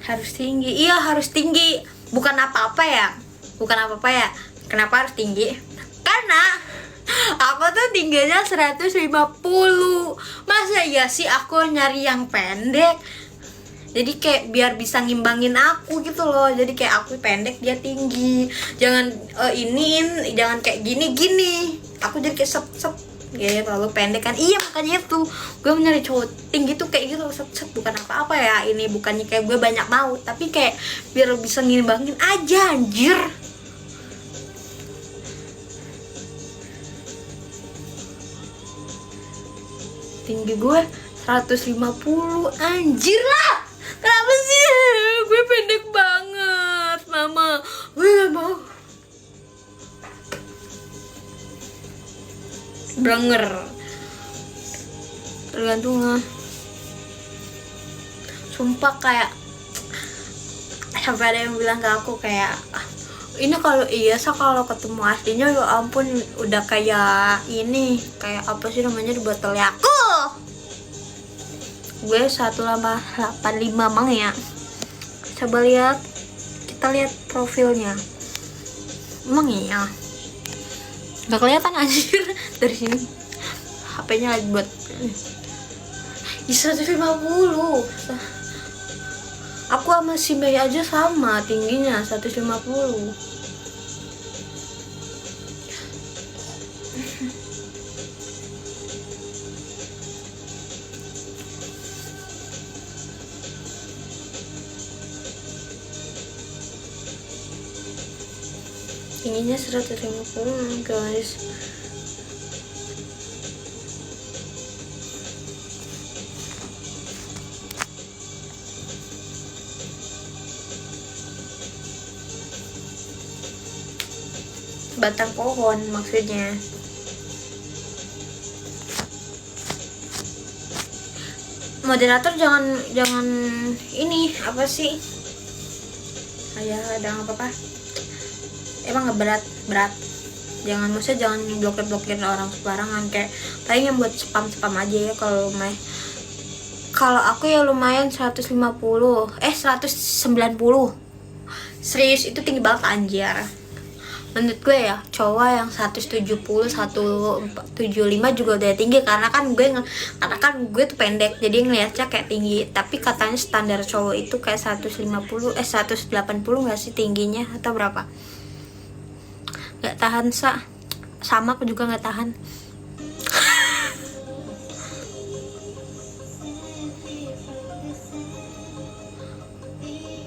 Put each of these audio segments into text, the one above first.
Harus tinggi. Iya, harus tinggi. Bukan apa-apa ya. Kenapa harus tinggi? Karena aku tuh tingginya 150. Masa ya sih aku nyari yang pendek? Jadi kayak biar bisa ngimbangin aku gitu loh. Jadi kayak aku pendek, dia tinggi. Jangan jangan kayak gini. Aku jadi kayak sep gitu, lu pendek kan. Iya, makanya itu gue nyari cowok tinggi tuh kayak gitu, set bukan apa-apa ya. Ini bukannya kayak gue banyak mau, tapi kayak biar bisa ngimbangin aja, anjir. Tinggi gue 150, anjir lah. Kenapa sih gue pendek banget, mama? Gue gak mau. Blenger. Tergantung lah. Sumpah kayak sampai ada yang bilang ke aku kayak, ini kalau kalau ketemu aslinya ya ampun udah kayak ini, kayak apa sih namanya di botol aku. Gue 185 mang ya. Coba lihat, kita lihat profilnya. Emang iya? Gak kelihatan anjir dari sini. HP-nya lagi buat 150. Aku sama si Mei aja sama tingginya 150. Tingginya 150 guys. Batang pohon maksudnya. Moderator jangan ini apa sih? Ayah ada apa-apa? Emang nggak berat. Jangan blokir orang sembarangan, kayak paling yang buat spam aja ya. Kalau aku ya lumayan 150, 190. Serius itu tinggi banget anjir. Menurut gue ya, cowok yang 170, 175 juga udah tinggi, karena kan gue tuh pendek, jadi ngeliatnya kayak tinggi. Tapi katanya standar cowok itu kayak 180 nggak sih tingginya, atau berapa? Nggak tahan sama aku juga nggak tahan.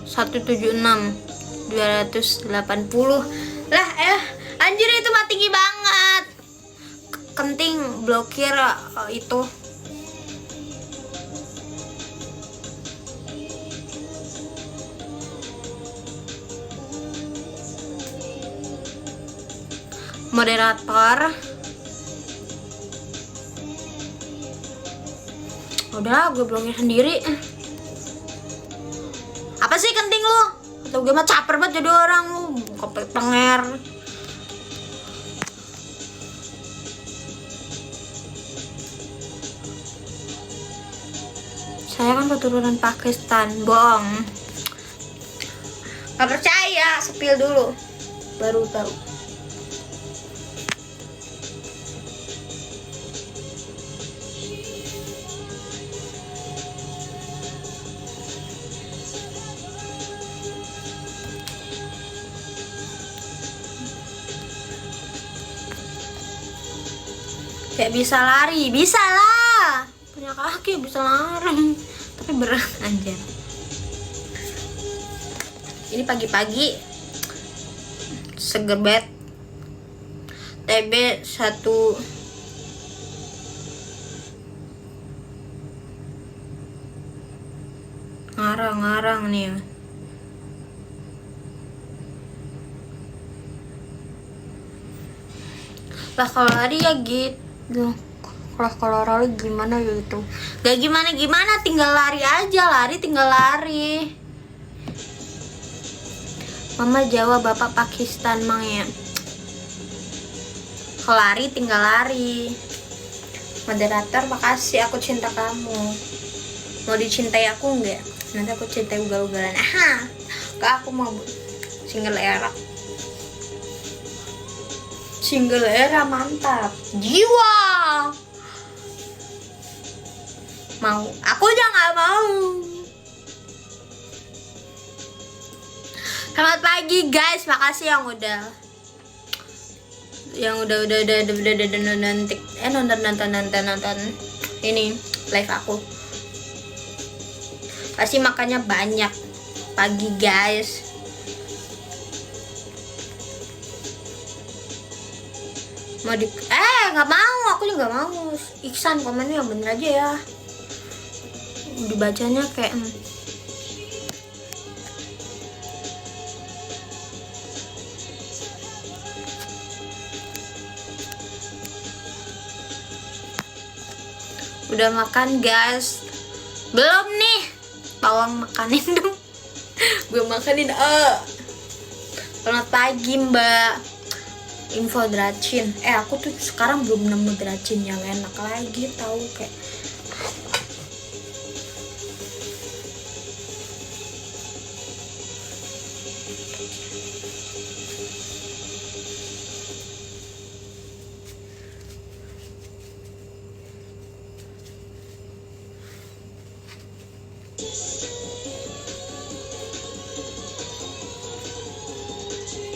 ...176, 280 lah, anjir itu mah tinggi banget. Kenting blokir itu. Moderator, udah gue blokir sendiri. Apa sih kenting lu? Atau gue mah caper banget jadi orang lu, kopek penger. Saya kan keturunan Pakistan, bohong. Gak percaya, sepil dulu baru tahu. Kayak bisa lari, bisa lah. Punya kaki bisa lari, tapi berat anjir. Ini pagi-pagi seger banget. TB 1 ngarang nih. Lah kalau lari ya gitu. Kalau lari gimana gitu? Gak gimana, tinggal lari aja, tinggal lari. Mama Jawa, bapak Pakistan mang ya. Kalau lari tinggal lari. Moderator makasih, aku cinta kamu. Mau dicintai aku enggak? Nanti aku cerita ugal-ugalan. Aha, kak aku mau single era. Single era mantap. Jiwa. Mau? Aku aja nggak mau. Selamat pagi guys, makasih yang udah nonton ini live aku. Pasti makannya banyak pagi guys. Mau di nggak mau, aku juga nggak mau. Iksan komennya yang bener aja ya, dibacanya kayak udah makan guys? Belum nih, tolong makanin dong. Gue makanin. Selamat pagi mbak. Info Dracin. Aku tuh sekarang belum nemu Dracin yang enak lagi, tahu kayak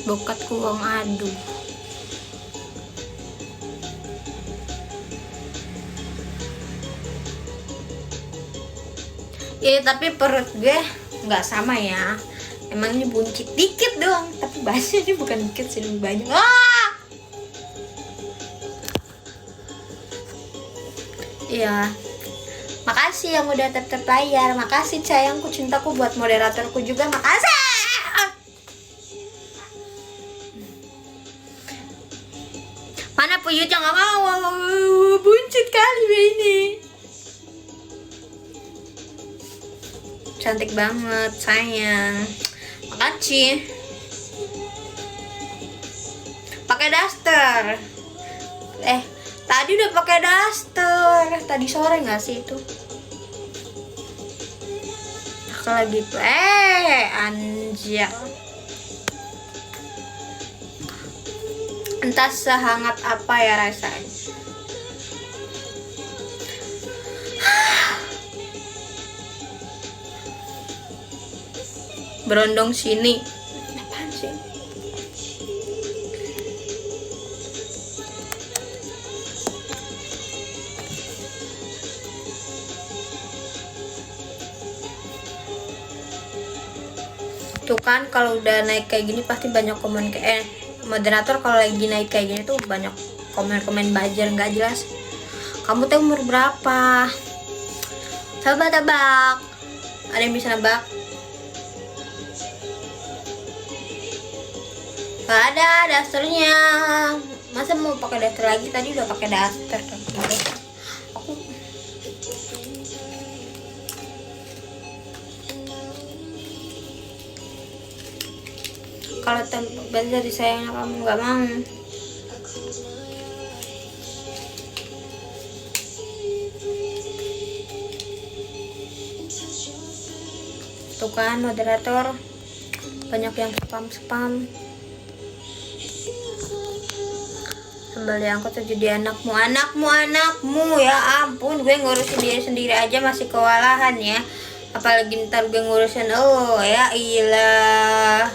bokat kuang. Aduh, ya tapi perut gue nggak sama ya, emang ini buncit dikit doang, tapi bahasnya ini bukan dikit sih, lebih banyak. Iya, makasih yang udah tetap layar, makasih sayangku, cintaku, buat moderatorku juga makasih. Mana Puyut yang nggak mau? Buncit kali ini. Cantik banget sayang, makasih. Pakai daster. Tadi udah pakai daster. Tadi sore nggak sih itu? Aku lagi anjir. Entah sehangat apa ya rasanya. Berondong sini. Apaan sih? Tuh kan kalau udah naik kayak gini pasti banyak komen moderator kalau lagi naik kayak gini tuh banyak komen-komen buzzer nggak jelas. Kamu tuh umur berapa? Coba tebak. Ada yang bisa nebak? Gak ada dasternya. Masa mau pakai daster lagi? Tadi udah pakai daster. Aku kalau tempat disayangnya kamu nggak mau. Tuh kan moderator banyak yang spam. Sembel diangkut tuh jadi anakmu ya ampun, gue ngurusin diri sendiri aja masih kewalahan ya, apalagi ntar gue ngurusin ya ilah.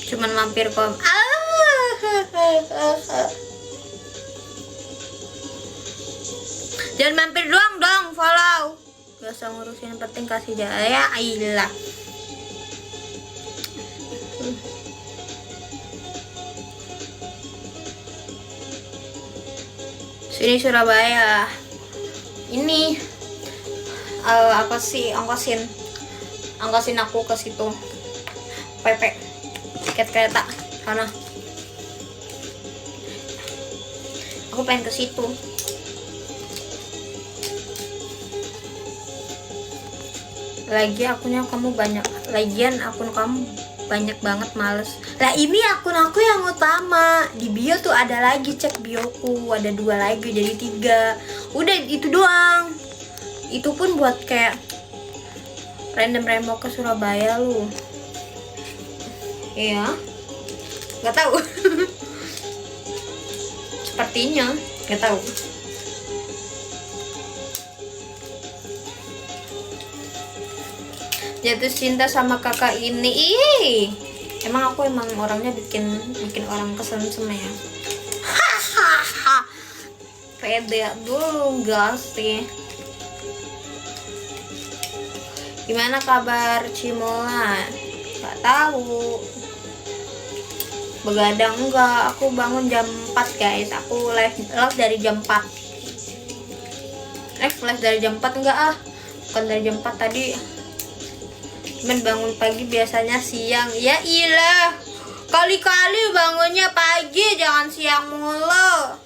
Cuman mampir kom. Jangan mampir doang dong, follow. Biasa ngurusin yang penting kasih ya ilah. Sini Surabaya. Ini apa sih, angkosin aku ke situ. PP tiket kereta sana. Aku pengen ke situ. Lagi akunnya kamu banyak, lagian akun kamu banyak banget, males. Lah ini akun aku yang utama. Di bio tuh ada lagi, cek bioku, ada 2 lagi jadi 3. Udah itu doang. Itu pun buat kayak random remo ke Surabaya lu. Iya. Nggak tahu. Sepertinya nggak tahu. Jatuh cinta sama kakak ini. Emang aku orangnya bikin orang kesem-sem ya. Hahaha. Pede dulu enggak sih. Gimana kabar Cimola? Nggak tahu. Begadang enggak? Aku bangun jam 4 guys. Aku live dari jam 4. Live dari jam 4 enggak ah? Bukan dari jam 4 tadi. Cuman bangun pagi biasanya siang. Ya ilah, kali-kali bangunnya pagi, jangan siang mulu.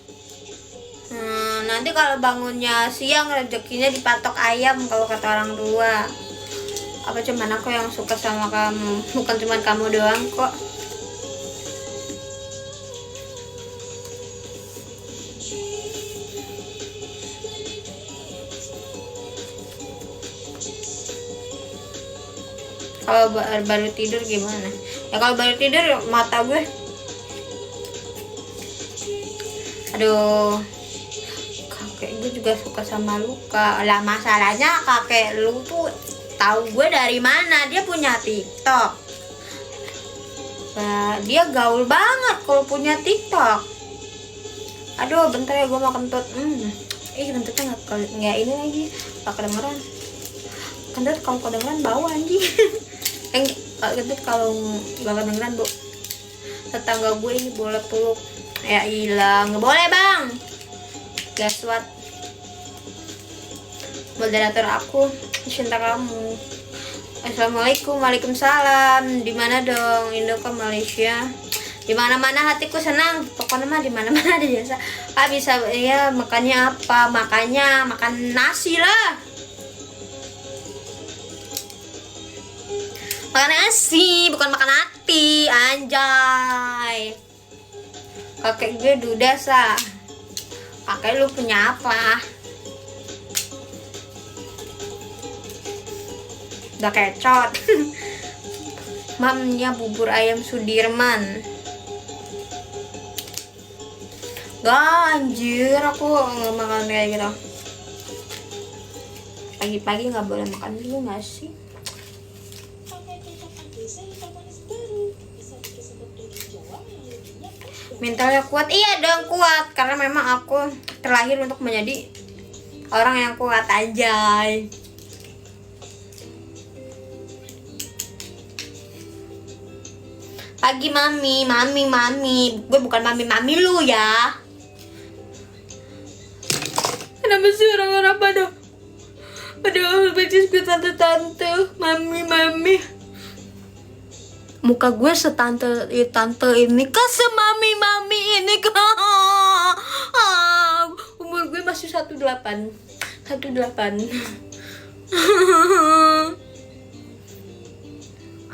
Nanti kalau bangunnya siang rezekinya dipatok ayam kalau kata orang tua. Apa cuman aku yang suka sama kamu? Bukan cuman kamu doang kok. Kalau baru tidur gimana? Ya kalau baru tidur mata gue, aduh, kakek gue juga suka sama Luka. Lah masalahnya kakek lu tuh tahu gue dari mana? Dia punya TikTok. Nah, dia gaul banget kalau punya TikTok. Aduh, bentar ya gue mau kentut. Kentutnya nggak ini lagi, nggak kedengeran. Kentut kalau kedengeran bau anjing. Kentut kalau nggak kedengeran bu. Tetangga gue ini boleh peluk. Ya ilah, nggak boleh bang. Guess what? Moderator aku cinta kamu. Assalamualaikum, waalaikumsalam. Di mana dong? Indo ke Malaysia. Di mana-mana hatiku senang. Pokoknya mah di mana-mana ada jasa. Bisa ya makannya apa? Makan nasi lah. Makan nasi, bukan makan hati, anjay. Kakek gue duda sah. Kakek lu punya apa? Udah kecot. Mamnya bubur ayam Sudirman. Gak anjir, aku nggak makan kayak gitu. Pagi-pagi nggak boleh makan dulu nggak sih? Mentalnya kuat, iya dong kuat, karena memang aku terlahir untuk menjadi orang yang kuat, anjay. Pagi mami, gue bukan mami lu ya. Kenapa sih orang-orang pada betis ke tante, mami. Muka gue tante ini kan semami ini kan. Umur gue masih 18.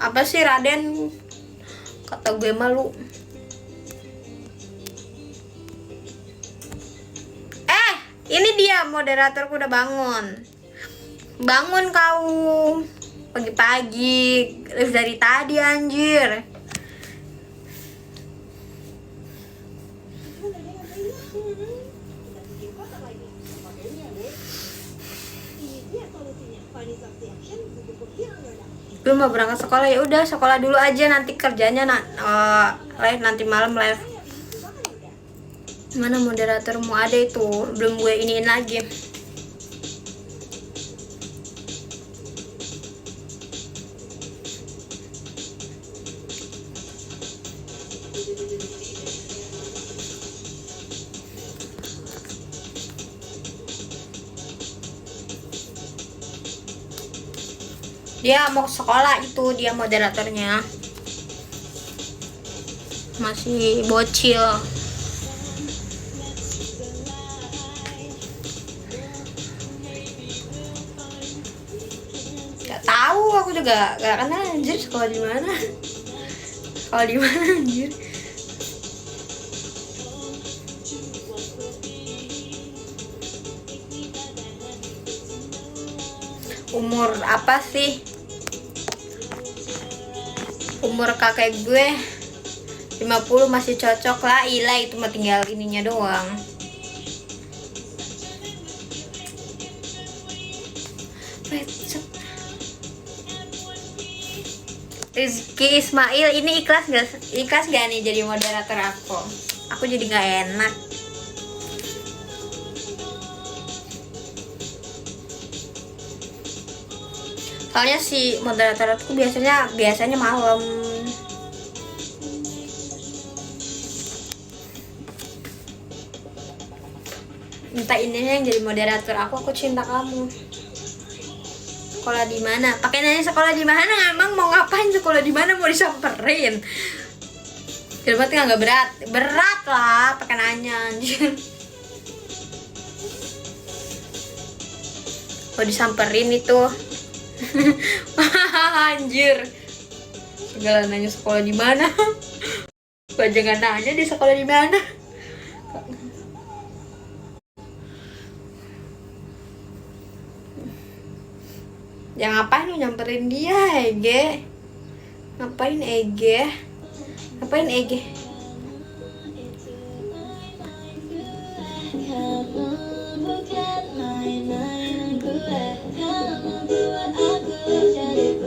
Apa sih Raden? Kata gue malu. Ini dia moderatorku udah bangun. Bangun kau. Pagi-pagi, live dari tadi anjir. Gue mau berangkat sekolah, ya udah sekolah dulu aja, nanti kerjanya live nanti malam live. Mana moderatormu? Ada itu, belum gue iniin lagi. Dia mau ke sekolah, itu dia moderatornya. Masih bocil. Gak tahu aku juga gak kenal anjir sekolah di mana. Sekolah di mana anjir? Umur apa sih? Umur kakek gue 50 masih cocok lah. Ilah itu mah tinggal ininya doang. Rizky Ismail ini ikhlas gak nih jadi moderator aku? Aku jadi nggak enak. Soalnya si moderator aku biasanya malam. Minta ini yang jadi moderator aku cinta kamu. Sekolah di mana? Pakai nanya sekolah di mana? Emang mau ngapain sekolah di mana? Mau disamperin? Berarti nggak berat lah pakai nanya anjir. Mau disamperin itu. Anjir. Segala nanya sekolah di mana? Jangan nanya di sekolah di mana. Ya ngapain lu nyamperin dia, Ege? Ngapain Ege? Ngapain Ege?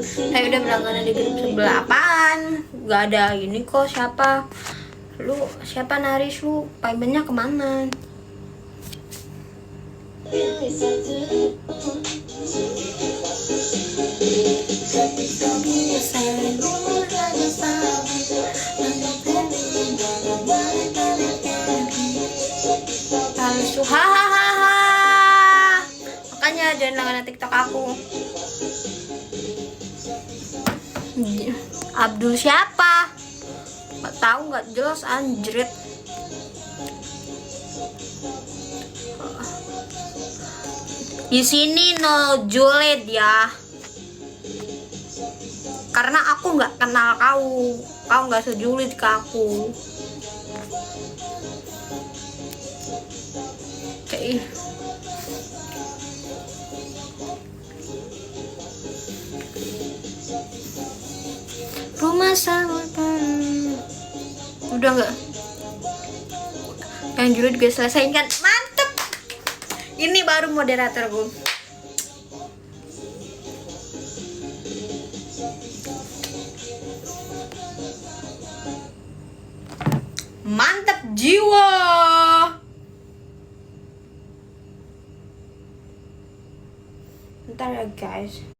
Saya udah berlangganan di grup sebelah. Apaan? Gak ada ini kok. Siapa? Lu siapa Naris lu? Paymentnya kemana? Palsu, hahaha. Makanya jangan langganan TikTok aku. Abdul siapa? Gak tahu, nggak jelas anjrit. Di sini no julid ya. Karena aku nggak kenal kau nggak sejulit ke aku. Oke. Rumah sahabat. Udah nggak? Yang julid gue selesain kan? Mantep. Ini baru moderator gue. Mantap jiwa. Bentar ya guys.